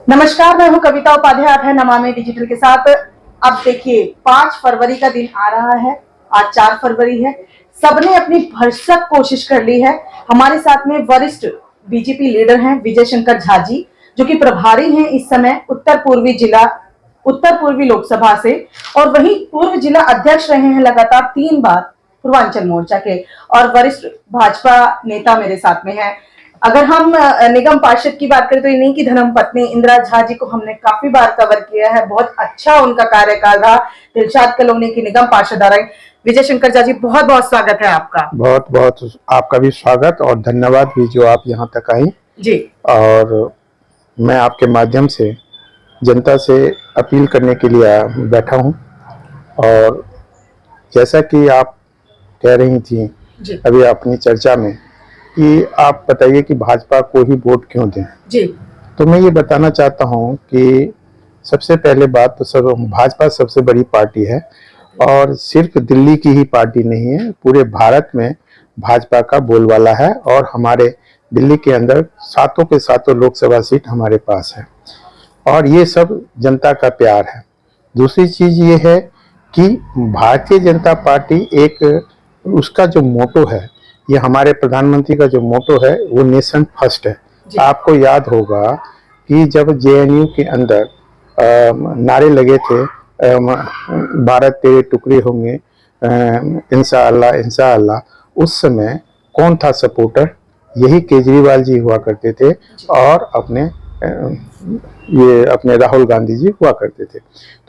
नमस्कार, मैं हूं कविता उपाध्याय। आप है नमामि डिजिटल के साथ। अब देखिए 5 फरवरी का दिन आ रहा है। आज 4 फरवरी है। सबने अपनी भरसक कोशिश कर ली है। हमारे साथ में वरिष्ठ बीजेपी लीडर हैं विजय शंकर झा जी, जो कि प्रभारी हैं इस समय उत्तर पूर्वी लोकसभा से, और वहीं पूर्व जिला अध्यक्ष रहे हैं लगातार 3 बार पूर्वांचल मोर्चा के, और वरिष्ठ भाजपा नेता मेरे साथ में है। अगर हम निगम पार्षद की बात करें तो इन्हीं की धर्मपत्नी इंदिरा झा जी को हमने काफी बार कवर किया है। बहुत अच्छा उनका कार्यकाल रहा। दिलशाद कॉलोनी की निगम पार्षद आ रहे। विजय शंकर झा जी, बहुत बहुत स्वागत है आपका। बहुत बहुत आपका भी स्वागत और धन्यवाद भी जो आप यहाँ तक आई जी। और मैं आपके माध्यम से जनता से अपील करने के लिए बैठा हूँ। और जैसा कि आप कह रही थी अभी अपनी चर्चा में कि आप बताइए कि भाजपा को ही वोट क्यों दें। जी। तो मैं ये बताना चाहता हूँ कि सबसे पहले बात तो भाजपा सबसे बड़ी पार्टी है और सिर्फ दिल्ली की ही पार्टी नहीं है, पूरे भारत में भाजपा का बोलबाला है। और हमारे दिल्ली के अंदर 7 के 7 लोकसभा सीट हमारे पास है और ये सब जनता का प्यार है। दूसरी चीज ये है कि भारतीय जनता पार्टी उसका जो मोटो है, ये हमारे प्रधानमंत्री का जो मोटो है वो नेशन फर्स्ट है। आपको याद होगा कि जब जेएनयू के अंदर नारे लगे थे, भारत तेरे टुकड़े होंगे, इंशाअल्लाह इंशाअल्लाह, उस समय कौन था सपोर्टर? यही केजरीवाल जी हुआ करते थे और अपने राहुल गांधी जी हुआ करते थे।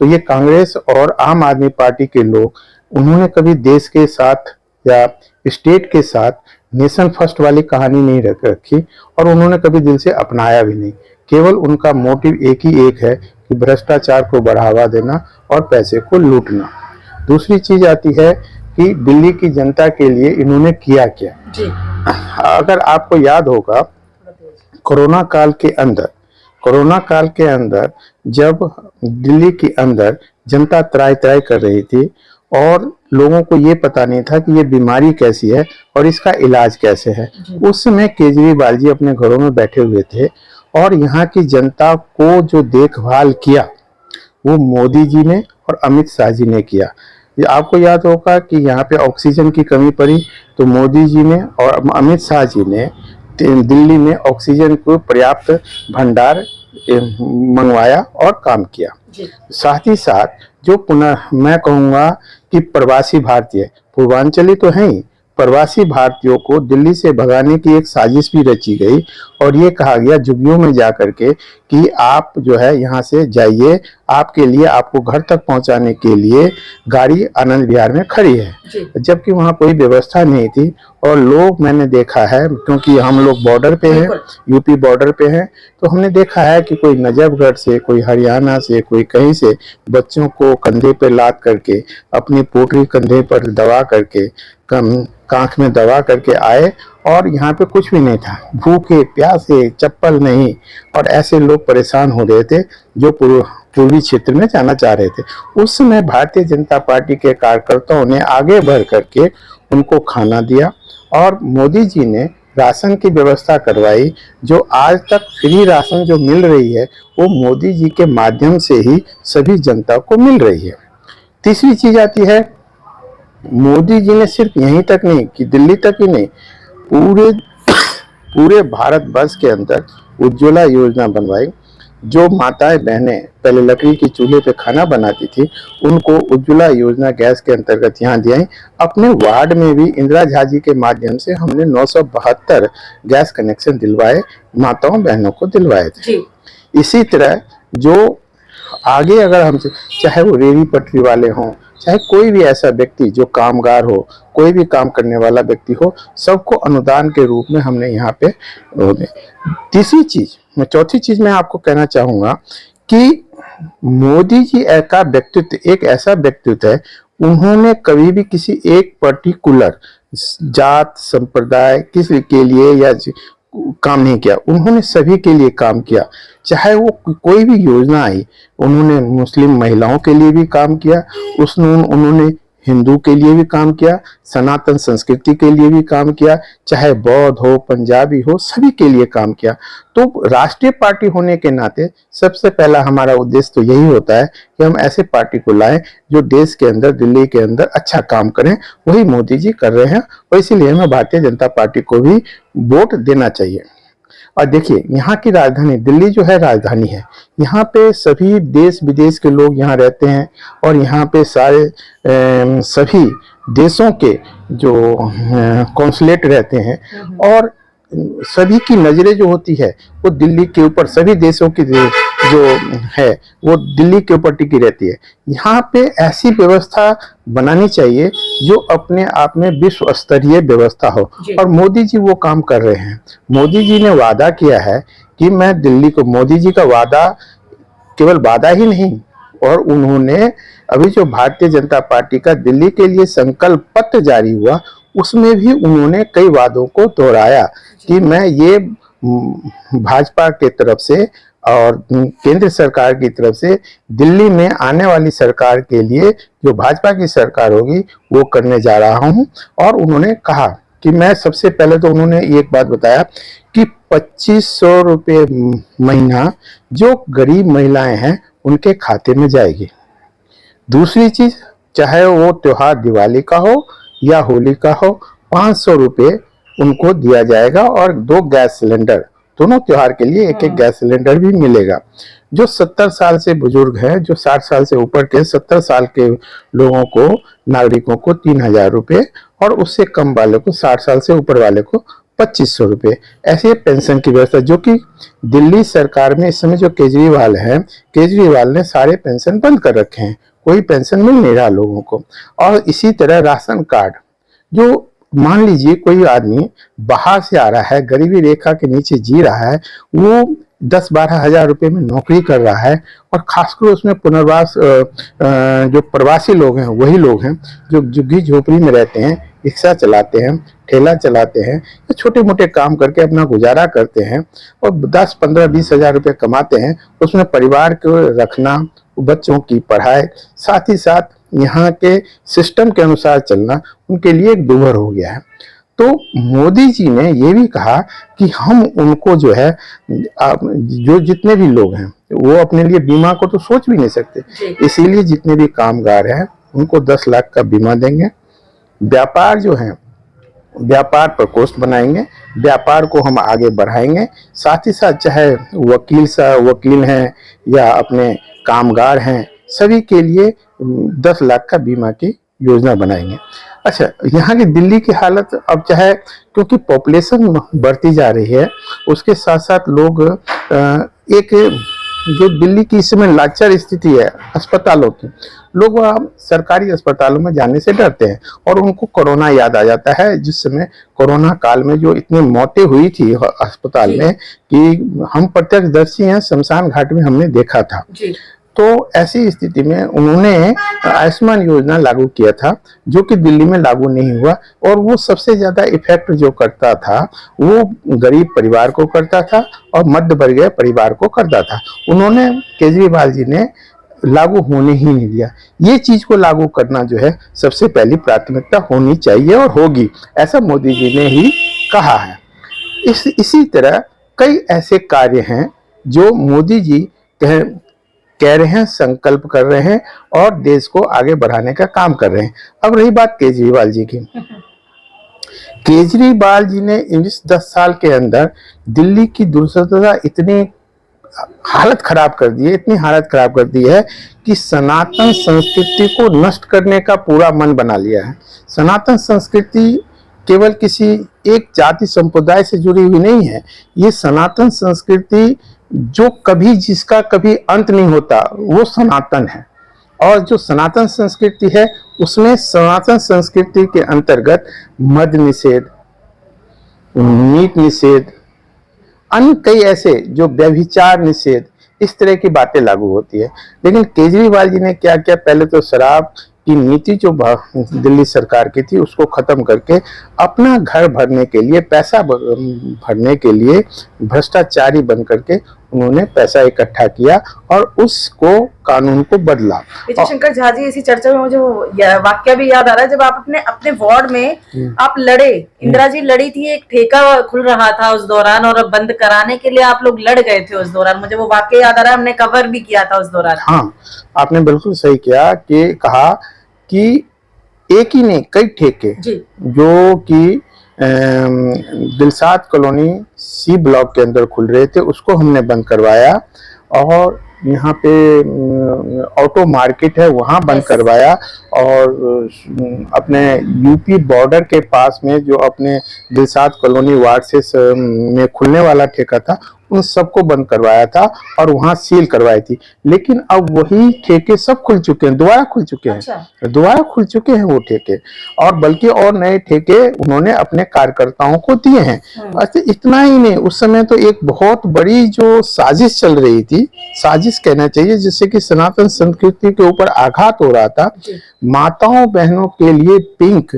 तो ये कांग्रेस और आम आदमी पार्टी के लोग, उन्होंने कभी देश के साथ या स्टेट के साथ नेशन फर्स्ट वाली कहानी नहीं रखी और उन्होंने कभी दिल से अपनाया भी नहीं। केवल उनका मोटिव एक ही है कि भ्रष्टाचार को बढ़ावा देना और पैसे को लूटना। दूसरी चीज आती है कि दिल्ली की जनता के लिए इन्होंने किया क्या जी। अगर आपको याद होगा कोरोना काल के अंदर जब दिल्ली के अंदर जनता त्राई त्राई कर रही थी और लोगों को ये पता नहीं था कि ये बीमारी कैसी है और इसका इलाज कैसे है, उस समय केजरीवाल जी अपने घरों में बैठे हुए थे और यहाँ की जनता को जो देखभाल किया वो मोदी जी ने और अमित शाह जी ने किया। ये आपको याद होगा कि यहाँ पे ऑक्सीजन की कमी पड़ी तो मोदी जी ने और अमित शाह जी ने दिल्ली में ऑक्सीजन को पर्याप्त भंडार मंगवाया और काम किया। साथ ही साथ जो पुनः मैं कहूँगा कि प्रवासी भारतीय, पूर्वांचली तो हैं ही, प्रवासी भारतीयों को दिल्ली से भगाने की एक साजिश भी रची गई और ये कहा गया झुग्गियों में जा करके कि आप जो है यहाँ से जाइए, आपके लिए आपको घर तक पहुँचाने के लिए गाड़ी आनंद विहार में खड़ी है, जबकि वहाँ कोई व्यवस्था नहीं थी। और लोग, मैंने देखा है क्योंकि हम लोग बॉर्डर पे हैं, यूपी बॉर्डर पे हैं, तो हमने देखा है कि कोई नजफगढ़ से, कोई हरियाणा से, कोई कहीं से बच्चों को कंधे पे लाद करके, अपनी पोटली कंधे पर दबा करके, कांख में दबा करके आए और यहाँ पे कुछ भी नहीं था, भूखे प्यासे, चप्पल नहीं, और ऐसे लोग परेशान हो रहे थे जो पूर्वी क्षेत्र में जाना चाह रहे थे। उस समय भारतीय जनता पार्टी के कार्यकर्ताओं ने आगे बढ़ करके उनको खाना दिया और मोदी जी ने राशन की व्यवस्था करवाई। जो आज तक फ्री राशन जो मिल रही है वो मोदी जी के माध्यम से ही सभी जनता को मिल रही है। तीसरी चीज आती है, मोदी जी ने सिर्फ यहीं तक नहीं कि दिल्ली तक ही नहीं, पूरे भारत वर्ष के अंदर उज्ज्वला योजना बनवाई। जो माताएं बहनें पहले लकड़ी की चूल्हे पे खाना बनाती थी उनको उज्ज्वला योजना गैस के अंतर्गत यहाँ दिया। अपने वार्ड में भी इंदिरा झा जी के माध्यम से हमने 972 गैस कनेक्शन दिलवाए, माताओं बहनों को दिलवाए थे। इसी तरह जो आगे अगर हम, चाहे वो रेहड़ी पटरी वाले हों, चाहे कोई भी ऐसा व्यक्ति जो कामगार हो, कोई भी काम करने वाला व्यक्ति हो, सबको अनुदान के रूप में हमने यहाँ पे। चौथी चीज मैं आपको कहना चाहूंगा कि मोदी जी का व्यक्तित्व एक ऐसा व्यक्तित्व है, उन्होंने कभी भी किसी एक पर्टिकुलर जात संप्रदाय किसी के लिए या काम नहीं किया, उन्होंने सभी के लिए काम किया। चाहे वो कोई भी योजना आई, उन्होंने मुस्लिम महिलाओं के लिए भी काम किया, उन्होंने हिंदू के लिए भी काम किया, सनातन संस्कृति के लिए भी काम किया, चाहे बौद्ध हो, पंजाबी हो, सभी के लिए काम किया। तो राष्ट्रीय पार्टी होने के नाते सबसे पहला हमारा उद्देश्य तो यही होता है कि हम ऐसे पार्टी को लाएं जो देश के अंदर, दिल्ली के अंदर अच्छा काम करें। वही मोदी जी कर रहे हैं और इसीलिए हमें भारतीय जनता पार्टी को भी वोट देना चाहिए। और देखिए, यहाँ की राजधानी दिल्ली जो है, राजधानी है। यहाँ पे सभी देश विदेश के लोग यहाँ रहते हैं और यहाँ पे सारे सभी देशों के जो कॉन्सुलेट रहते हैं और सभी की नजरें जो होती है वो दिल्ली के ऊपर, सभी देशों की जो है वो दिल्ली के ऊपर टिकी रहती है। यहाँ पे ऐसी व्यवस्था बनानी चाहिए जो अपने आप में विश्व स्तरीय व्यवस्था हो और मोदी जी वो काम कर रहे हैं। मोदी जी ने वादा किया है कि मैं दिल्ली को, मोदी जी का वादा केवल वादा ही नहीं, और उन्होंने अभी जो भारतीय जनता पार्टी का दिल्ली के लिए संकल्प पत्र जारी हुआ उसमें भी उन्होंने कई वादों को दोहराया कि मैं ये भाजपा के तरफ से और केंद्र सरकार की तरफ से दिल्ली में आने वाली सरकार के लिए जो भाजपा की सरकार होगी वो करने जा रहा हूं। और उन्होंने कहा कि मैं, सबसे पहले तो उन्होंने एक बात बताया कि 2500 रुपये महीना जो गरीब महिलाएं हैं उनके खाते में जाएगी। दूसरी चीज, चाहे वो त्योहार दिवाली का हो या होली का हो, 500 रुपये उनको दिया जाएगा और 2 गैस सिलेंडर, दोनों त्योहार के लिए एक गैस सिलेंडर भी मिलेगा। जो 70 साल से बुजुर्ग हैं, जो 60 साल से ऊपर के 70 साल के लोगों को, नागरिकों को 3000 रुपये और उससे कम वाले को, 60 साल से ऊपर वाले को 2500 रुपये। ऐसे पेंशन की व्यवस्था, जो कि दिल्ली सरकार में इस समय जो केजरीवाल है, केजरीवाल ने सारे पेंशन बंद कर रखे हैं, कोई पेंशन मिल नहीं रहा लोगों को। और इसी तरह राशन कार्ड, जो मान लीजिए कोई आदमी बाहर से आ रहा है, गरीबी रेखा के नीचे जी रहा है, वो 10-12 हजार रुपये में नौकरी कर रहा है और खासकर उसमें पुनर्वास, जो प्रवासी लोग हैं वही लोग हैं जो झुग्गी झोपड़ी में रहते हैं, रिक्शा चलाते हैं, ठेला चलाते हैं, छोटे मोटे काम करके अपना गुजारा करते हैं और 10, 15, 20 हजार रुपये कमाते हैं। उसमें परिवार को रखना, बच्चों की पढ़ाई, साथ ही साथ यहाँ के सिस्टम के अनुसार चलना उनके लिए एक दूभर हो गया है। तो मोदी जी ने ये भी कहा कि हम उनको जो है, जो जितने भी लोग हैं वो अपने लिए बीमा को तो सोच भी नहीं सकते, इसीलिए जितने भी कामगार हैं उनको 10 लाख का बीमा देंगे। व्यापार जो है, व्यापार प्रकोष्ठ बनाएंगे, व्यापार को हम आगे बढ़ाएंगे। साथ ही साथ चाहे वकील हैं या अपने कामगार हैं, सभी के लिए 10 लाख का बीमा की योजना बनाएंगे। अच्छा, यहाँ की दिल्ली की हालत अब चाहे, क्योंकि पॉपुलेशन बढ़ती जा रही है, उसके साथ साथ लोग एक जो दिल्ली की इस समय लाचार स्थिति है अस्पतालों की, लोग वहाँ सरकारी अस्पतालों में जाने से डरते हैं और उनको कोरोना याद आ जाता है। जिस समय कोरोना काल में जो इतनी मौतें हुई थी अस्पताल में कि हम प्रत्यक्षदर्शी हैं, शमशान घाट में हमने देखा था। तो ऐसी स्थिति में उन्होंने आयुष्मान योजना लागू किया था, जो कि दिल्ली में लागू नहीं हुआ, और वो सबसे ज्यादा इफेक्ट जो करता था वो गरीब परिवार को करता था और मध्य वर्गीय परिवार को करता था। उन्होंने, केजरीवाल जी ने लागू होने ही नहीं दिया। ये चीज को लागू करना जो है सबसे पहली प्राथमिकता होनी चाहिए और होगी, ऐसा मोदी जी ने ही कहा है। इसी तरह कई ऐसे कार्य हैं जो मोदी जी कह रहे हैं, संकल्प कर रहे हैं और देश को आगे बढ़ाने का काम कर रहे हैं। अब रही बात केजरीवाल जी की, केजरीवाल जी ने इस 10 साल के अंदर दिल्ली की दुर्दशा इतनी हालत खराब कर दी है, इतनी हालत खराब कर दी है कि सनातन संस्कृति को नष्ट करने का पूरा मन बना लिया है। सनातन संस्कृति केवल किसी एक जाति संप्रदाय से जुड़ी हुई नहीं है। ये सनातन संस्कृति जो कभी, जिसका कभी अंत नहीं होता, वो सनातन है। और जो सनातन संस्कृति है उसमें सनातन संस्कृति के अंतर्गत मद निषेध, मीट निषेध, अन्य कई ऐसे जो व्यभिचार निषेध, इस तरह की बातें लागू होती है। लेकिन केजरीवाल जी ने क्या किया, पहले तो शराब की नीति जो दिल्ली सरकार की थी उसको खत्म करके अपना घर भरने के लिए, पैसा भरने के लिए भ्रष्टाचारी बन करके उन्होंने पैसा इकट्ठा किया और उसको कानून को बदला। विजय शंकर झा जी, इसी चर्चा में मुझे वो वाक्य भी याद आ रहा है, जब आप अपने अपने वार्ड में आप लड़े, इंदिरा जी लड़ी थी, एक ठेका खुल रहा था उस दौरान और बंद कराने के लिए आप लोग लड़ गए थे उस दौरान, मुझे वो वाक्य याद आ रहा है, हमने कवर भी किया था उस दौरान। हाँ, आपने बिल्कुल सही किया कि कहा कि एक ही नहीं कई ठेके जो कि दिलसाद कॉलोनी सी ब्लॉक के अंदर खुल रहे थे, उसको हमने बंद करवाया और यहाँ पे ऑटो मार्केट है वहाँ बंद करवाया और अपने यूपी बॉर्डर के पास में जो अपने दिलसाद कॉलोनी वार्ड से में खुलने वाला ठेका था उन सबको बंद करवाया था और वहाँ सील करवाई थी। लेकिन अब वही ठेके सब खुल चुके हैं, दोबारा खुल चुके हैं। अच्छा। दोबारा खुल चुके हैं वो ठेके, और बल्कि और नए ठेके उन्होंने अपने कार्यकर्ताओं को दिए हैं। अच्छा, इतना ही नहीं, उस समय तो एक बहुत बड़ी जो साजिश चल रही थी, साजिश कहना चाहिए, जिससे कि सनातन संस्कृति के ऊपर आघात हो रहा था। माताओं बहनों के लिए पिंक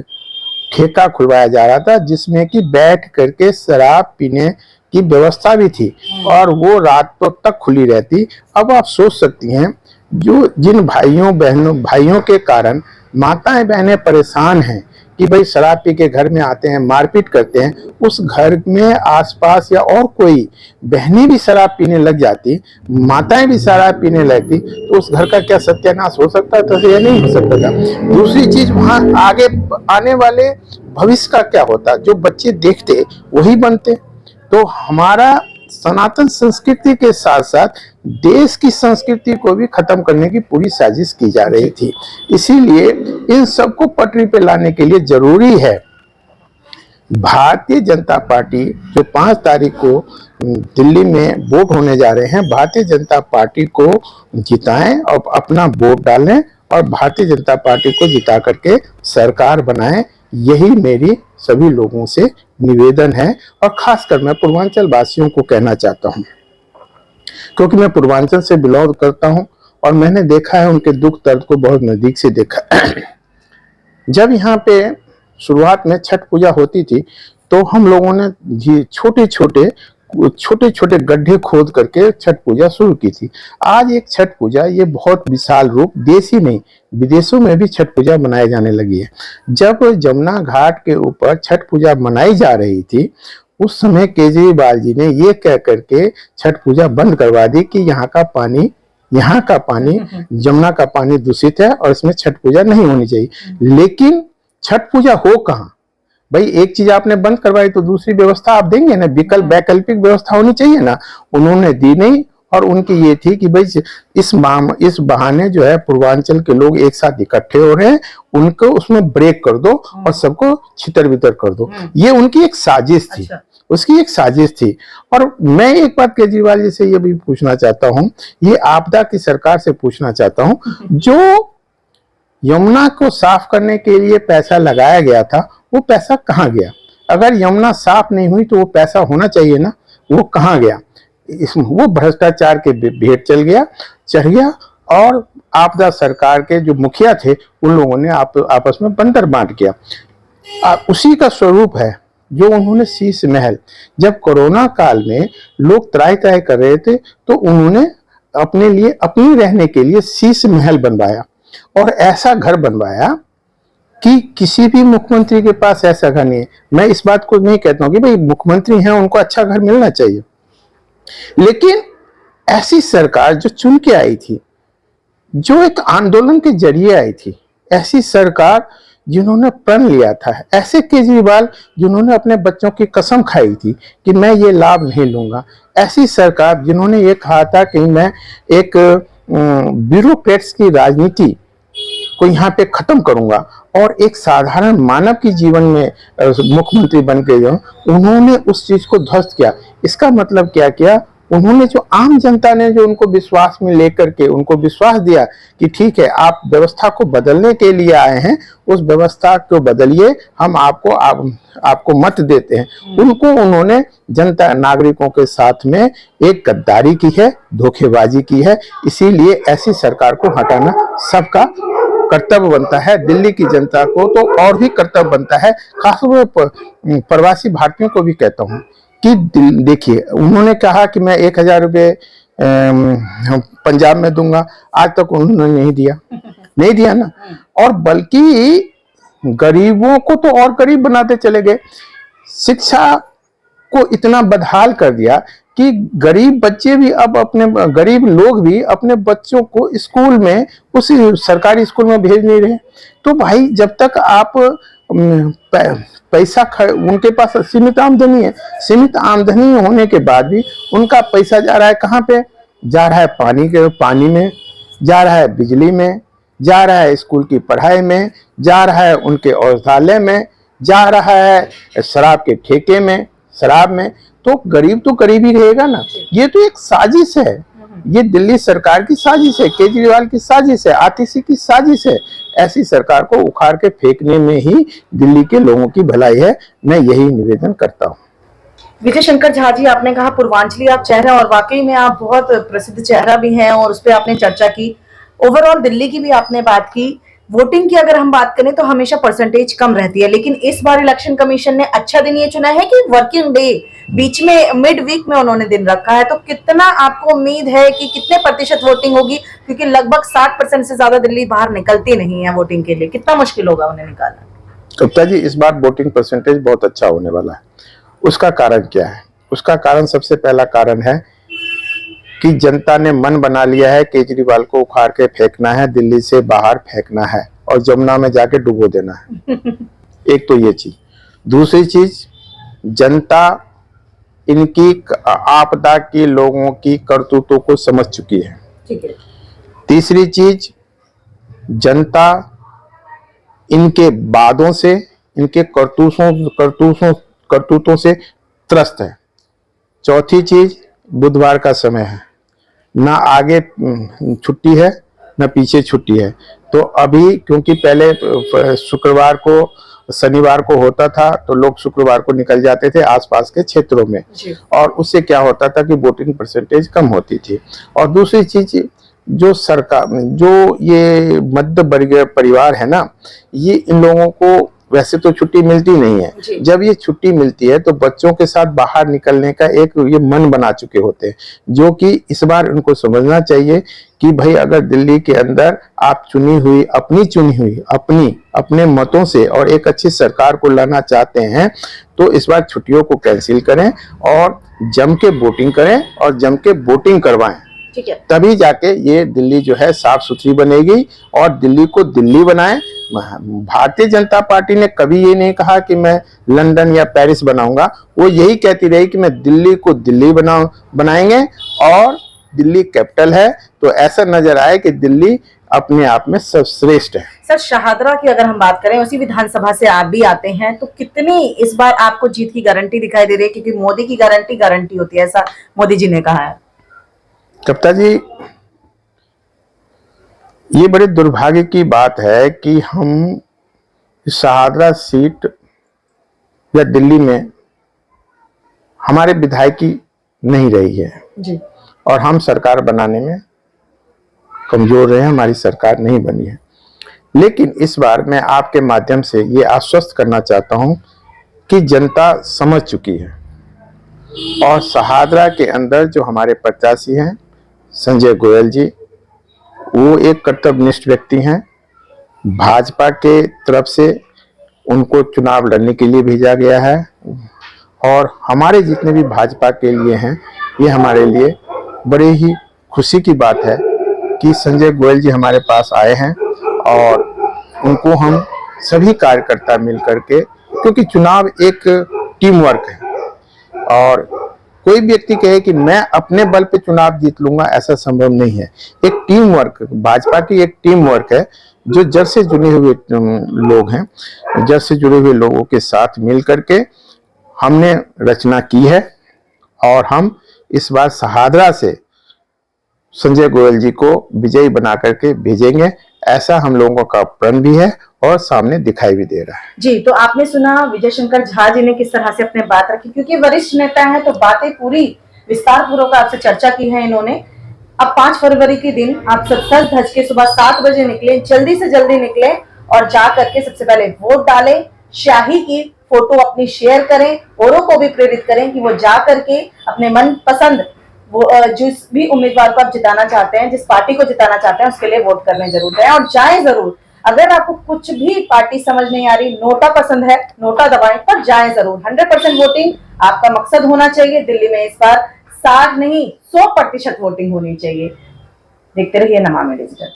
ठेका खुलवाया जा रहा था, जिसमें कि बैठ करके शराब पीने की व्यवस्था भी थी और वो रातों तक खुली रहती। अब आप सोच सकती हैं, जो जिन भाइयों के कारण माताएं बहनें परेशान हैं कि भाई शराब पी के घर में आते हैं, मारपीट करते हैं, उस घर में आसपास या और कोई बहनें भी शराब पीने लग जाती, माताएं भी शराब पीने लगती, तो उस घर का क्या सत्यानाश हो सकता था? तो ये नहीं हो सकता था। दूसरी चीज, वहां आगे आने वाले भविष्य का क्या होता? जो बच्चे देखते वही बनते। तो हमारा सनातन संस्कृति के साथ साथ देश की संस्कृति को भी खत्म करने की पूरी साजिश की जा रही थी। इसीलिए इन सबको पटरी पे लाने के लिए जरूरी है भारतीय जनता पार्टी, जो 5 तारीख को दिल्ली में वोट होने जा रहे हैं, भारतीय जनता पार्टी को जिताएं और अपना वोट डालें और भारतीय जनता पार्टी को जिता करके सरकार बनाएं। यही मेरी सभी लोगों से निवेदन है और खासकर मैं पूर्वांचल वासियों को कहना चाहता हूं, क्योंकि मैं पूर्वांचल से बिलोंग करता हूं और मैंने देखा है उनके दुख दर्द को बहुत नजदीक से देखा। जब यहाँ पे शुरुआत में छठ पूजा होती थी तो हम लोगों ने छोटे छोटे गड्ढे खोद करके छठ पूजा शुरू की थी। आज एक छठ पूजा ये बहुत विशाल रूप, देश ही नहीं विदेशों में भी छठ पूजा मनाई जाने लगी है। जब जमुना घाट के ऊपर छठ पूजा मनाई जा रही थी, उस समय केजरीवाल जी ने ये कह करके छठ पूजा बंद करवा दी कि यहाँ का पानी जमुना का पानी दूषित है और इसमें छठ पूजा नहीं होनी चाहिए। लेकिन छठ पूजा हो कहाँ भाई? एक चीज आपने बंद करवाई तो दूसरी व्यवस्था आप देंगे ना, वैकल्पिक व्यवस्था होनी चाहिए ना। उन्होंने दी नहीं और उनकी ये थी कि भाई इस बहाने जो है पूर्वांचल के लोग एक साथ इकट्ठे हो रहे हैं, उनको उसमें ब्रेक कर दो और सबको छितर बितर कर दो। ये उनकी एक साजिश थी। अच्छा। उसकी एक साजिश थी। और मैं एक बात केजरीवाल जी से ये भी पूछना चाहता हूँ, ये आपदा की सरकार से पूछना चाहता हूँ, जो यमुना को साफ करने के लिए पैसा लगाया गया था, वो पैसा कहाँ गया? अगर यमुना साफ नहीं हुई तो वो पैसा होना चाहिए ना, वो कहाँ गया? वो भ्रष्टाचार के भेंट चढ़ गया और आपदा सरकार के जो मुखिया थे उन लोगों ने आपस में बंदर बांट किया। उसी का स्वरूप है जो उन्होंने शीश महल, जब कोरोना काल में लोग त्राही कर रहे थे तो उन्होंने अपने लिए, अपने रहने के लिए शीश महल बनवाया और ऐसा घर बनवाया कि किसी भी मुख्यमंत्री के पास ऐसा घर नहीं है। मैं इस बात को नहीं कहता हूं कि भाई मुख्यमंत्री हैं उनको अच्छा घर मिलना चाहिए, लेकिन ऐसी सरकार जो चुन के आई थी, जो एक आंदोलन के जरिए आई थी, ऐसी सरकार जिन्होंने प्रण लिया था, ऐसे केजरीवाल जिन्होंने अपने बच्चों की कसम खाई थी कि मैं ये लाभ नहीं लूंगा, ऐसी सरकार जिन्होंने ये कहा था कि मैं एक ब्यूरोक्रेट्स की राजनीति को यहाँ पे खत्म करूंगा और एक साधारण मानव की जीवन में मुख्यमंत्री बन के जाऊं, उन्होंने उस चीज को ध्वस्त किया। इसका मतलब क्या किया? उन्होंने जो आम जनता ने जो उनको विश्वास में लेकर के उनको विश्वास दिया कि ठीक है आप व्यवस्था को बदलने के लिए आए हैं, उस व्यवस्था को बदलिए, हम आपको मत देते हैं, उनको उन्होंने जनता नागरिकों के साथ में एक गद्दारी की है, धोखेबाजी की है। इसीलिए ऐसी सरकार को हटाना सबका कर्तव्य बनता है। दिल्ली की जनता को तो और भी कर्तव्य बनता है, खासतौर पर प्रवासी भारतीयों को भी कहता हूँ कि देखिए, उन्होंने कहा कि मैं 1,000 रुपये पंजाब में दूंगा, आज तक उन्होंने नहीं दिया ना। और बल्कि गरीबों को तो और गरीब बनाते चले गए, शिक्षा को इतना बदहाल कर दिया कि गरीब बच्चे भी अब गरीब लोग भी अपने बच्चों को स्कूल में, उसी सरकारी स्कूल में भेज नहीं रहे। तो भाई, जब तक आप पैसा उनके पास सीमित आमदनी है, सीमित आमदनी होने के बाद भी उनका पैसा जा रहा है कहाँ पे? जा रहा है पानी में, जा रहा है बिजली में, जा रहा है स्कूल की पढ़ाई में, जा रहा है उनके औषधालय में, जा रहा है शराब के ठेके में, शराब में। तो गरीब ही रहेगा ना। ये तो एक साजिश है, ये दिल्ली सरकार की साजिश है, केजरीवाल की साजिश है, आतिशी की साजिश है। ऐसी सरकार को उखाड़ के फेंकने में ही दिल्ली के लोगों की भलाई है। मैं यही निवेदन करता हूँ। विजय शंकर झा जी, आपने कहा पूर्वांचली आप चेहरा, और वाकई में आप बहुत प्रसिद्ध चेहरा भी हैं और उस पर आपने चर्चा की। ओवरऑल दिल्ली की भी आपने बात की। वोटिंग की अगर हम बात करें तो हमेशा परसेंटेज कम रहती है, लेकिन इस बार इलेक्शन कमीशन ने अच्छा दिन ये चुना है कि वर्किंग डे, बीच में मिड वीक में उन्होंने दिन रखा है। तो कितना आपको उम्मीद है कि कितने प्रतिशत वोटिंग होगी? क्योंकि लगभग 60% से ज्यादा दिल्ली बाहर निकलती नहीं है वोटिंग के लिए, कितना मुश्किल होगा उन्हें निकालना? गुप्ता जी, इस बार वोटिंग परसेंटेज बहुत अच्छा होने वाला है। उसका कारण क्या है? उसका कारण, सबसे पहला कारण है कि जनता ने मन बना लिया है केजरीवाल को उखाड़ के फेंकना है, दिल्ली से बाहर फेंकना है और जमुना में जाके डुबो देना है। एक तो ये चीज। दूसरी चीज, जनता इनकी आपदा के लोगों की करतूतों को समझ चुकी है। ठीक है। तीसरी चीज, जनता इनके वादों से, इनके करतूतों से त्रस्त है। चौथी चीज, बुधवार का समय है, ना आगे छुट्टी है ना पीछे छुट्टी है। तो अभी, क्योंकि पहले शुक्रवार को, शनिवार को होता था तो लोग शुक्रवार को निकल जाते थे आसपास के क्षेत्रों में, और उससे क्या होता था कि वोटिंग परसेंटेज कम होती थी। और दूसरी चीज, जो सरकार, जो ये मध्य वर्गीय परिवार है ना, ये इन लोगों को वैसे तो छुट्टी मिलती नहीं है। जब ये छुट्टी मिलती है तो बच्चों के साथ बाहर निकलने का एक ये मन बना चुके होते हैं, जो कि इस बार उनको समझना चाहिए कि भाई, अगर दिल्ली के अंदर आप अपने मतों से और एक अच्छी सरकार को लाना चाहते हैं तो इस बार छुट्टियों को कैंसिल करें और जम के वोटिंग करें और जम के वोटिंग करवाएं। ठीक है। तभी जाके ये दिल्ली जो है साफ सुथरी बनेगी और दिल्ली को दिल्ली बनाए। भारतीय जनता पार्टी ने कभी ये नहीं कहा कि मैं लंदन या पेरिस बनाऊंगा, वो यही कहती रही कि मैं दिल्ली को दिल्ली बनाएंगे और दिल्ली कैपिटल है, तो ऐसा नजर आए कि दिल्ली अपने आप में सर्वश्रेष्ठ है। सर, शाहदरा की अगर हम बात करें, उसी विधानसभा से आप भी आते हैं, तो कितनी इस बार आपको जीत की गारंटी दिखाई दे रही है? क्योंकि मोदी की गारंटी होती है, ऐसा मोदी जी ने कहा है। गुप्ता जी, ये बड़े दुर्भाग्य की बात है कि हम शाहदरा सीट या दिल्ली में हमारे विधायकी नहीं रही है जी, और हम सरकार बनाने में कमजोर रहे हैं, हमारी सरकार नहीं बनी है। लेकिन इस बार मैं आपके माध्यम से ये आश्वस्त करना चाहता हूं कि जनता समझ चुकी है और शाहदरा के अंदर जो हमारे प्रत्याशी हैं संजय गोयल जी, वो एक कर्तव्यनिष्ठ व्यक्ति हैं। भाजपा के तरफ से उनको चुनाव लड़ने के लिए भेजा गया है और हमारे जितने भी भाजपा के लिए हैं, ये हमारे लिए बड़े ही खुशी की बात है कि संजय गोयल जी हमारे पास आए हैं और उनको हम सभी कार्यकर्ता मिल करके, क्योंकि चुनाव एक टीम वर्क है और कोई व्यक्ति कहे कि मैं अपने बल पे चुनाव जीत लूंगा, ऐसा संभव नहीं है। एक टीम वर्क, भाजपा की एक टीम वर्क है, जो जड़ से जुड़े हुए लोग हैं, जड़ से जुड़े हुए लोगों के साथ मिल करके हमने रचना की है और हम इस बार शाहदरा से संजय गोयल जी को विजयी बना करके भेजेंगे, ऐसा हम लोगों का प्रण भी है और सामने दिखाई भी दे रहा है। जी, तो आपने सुना विजय शंकर झा जी ने किस तरह से अपने बात रखी, क्योंकि वरिष्ठ नेता हैं तो बातें पूरी विस्तार पूर्वक आपसे चर्चा की है इन्होंने। अब 5 फरवरी के दिन आप सब सज धज के सुबह 7 बजे निकले, जल्दी से जल्दी निकले और जा करके सबसे पहले वोट डालें, स्याही की फोटो अपनी शेयर करें, औरों को भी प्रेरित करें कि वो जा करके अपने मन पसंद वो जिस भी उम्मीदवार को आप जिताना चाहते हैं, जिस पार्टी को जिताना चाहते हैं, उसके लिए वोट करने जरूर जाएं और जाएं जरूर। अगर आपको कुछ भी पार्टी समझ नहीं आ रही, नोटा पसंद है, नोटा दबाएं, पर जाएं जरूर। 100% वोटिंग आपका मकसद होना चाहिए। दिल्ली में इस बार 60 नहीं 100% वोटिंग होनी चाहिए। देखते रहिए नमामि डिजिटल।